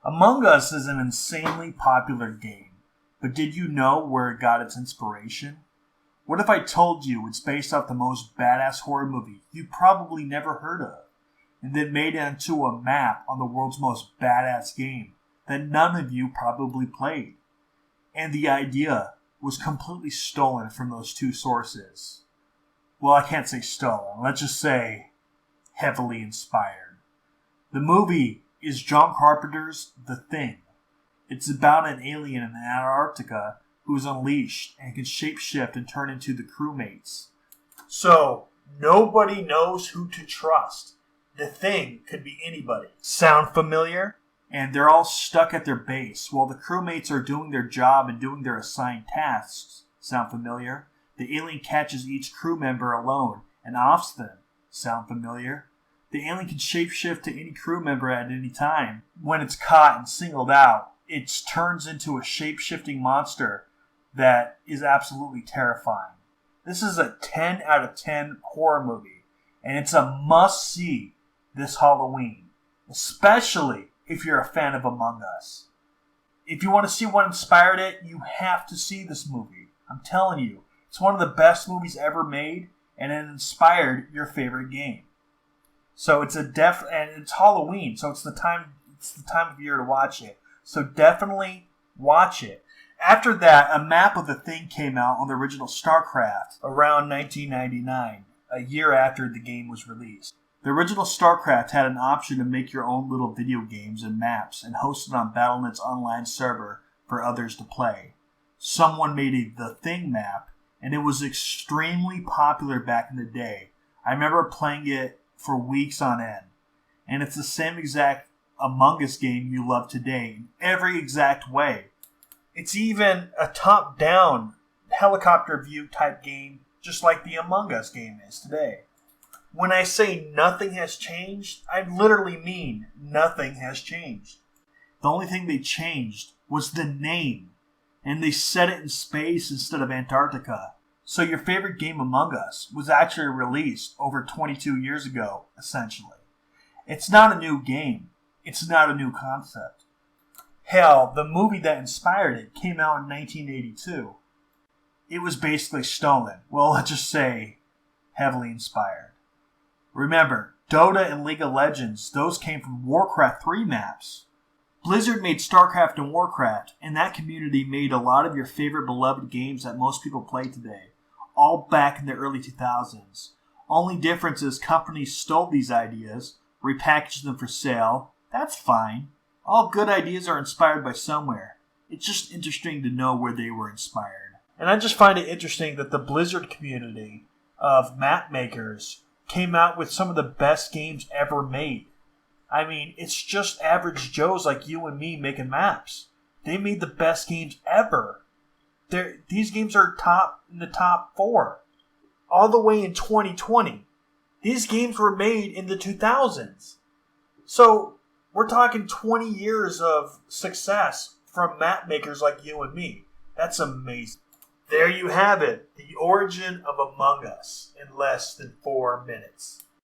Among Us is an insanely popular game, but did you know where it got its inspiration? What if I told you it's based off the most badass horror movie you probably never heard of, and then made it into a map on the world's most badass game that none of you probably played? And the idea was completely stolen from those two sources. Well, I can't say stolen, let's just say heavily inspired. The movie is John Carpenter's The Thing. It's about an alien in Antarctica who is unleashed and can shapeshift and turn into the crewmates. So, nobody knows who to trust. The Thing could be anybody. Sound familiar? And they're all stuck at their base while the crewmates are doing their job and doing their assigned tasks. Sound familiar? The alien catches each crew member alone and offs them. Sound familiar? The alien can shapeshift to any crew member at any time. When it's caught and singled out, it turns into a shape-shifting monster that is absolutely terrifying. This is a 10 out of 10 horror movie, and it's a must-see this Halloween, especially if you're a fan of Among Us. If you want to see what inspired it, you have to see this movie. I'm telling you, it's one of the best movies ever made, and it inspired your favorite game. So it's and it's Halloween, so it's the time of year to watch it. So definitely watch it. After that, a map of The Thing came out on the original StarCraft around 1999, a year after the game was released. The original StarCraft had an option to make your own little video games and maps and host it on Battle.net's online server for others to play. Someone made a The Thing map, and it was extremely popular back in the day. I remember playing it for weeks on end. And it's the same exact Among Us game you love today in every exact way. It's even a top-down helicopter view type game just like the Among Us game is today. When I say nothing has changed, I literally mean nothing has changed. The only thing they changed was the name, and they set it in space instead of Antarctica. So your favorite game Among Us was actually released over 22 years ago, essentially. It's not a new game. It's not a new concept. Hell, the movie that inspired it came out in 1982. It was basically stolen. Well, let's just say heavily inspired. Remember, Dota and League of Legends, those came from Warcraft 3 maps. Blizzard made StarCraft and Warcraft, and that community made a lot of your favorite beloved games that most people play today, all back in the early 2000s. Only difference is companies stole these ideas, repackaged them for sale. That's fine. All good ideas are inspired by somewhere. It's just interesting to know where they were inspired. And I just find it interesting that the Blizzard community of map makers came out with some of the best games ever made. I mean, it's just average Joes like you and me making maps. They made the best games ever. These games are in the top 4. All the way in 2020. These games were made in the 2000s. So, we're talking 20 years of success from map makers like you and me. That's amazing. There you have it. The origin of Among Us in less than 4 minutes.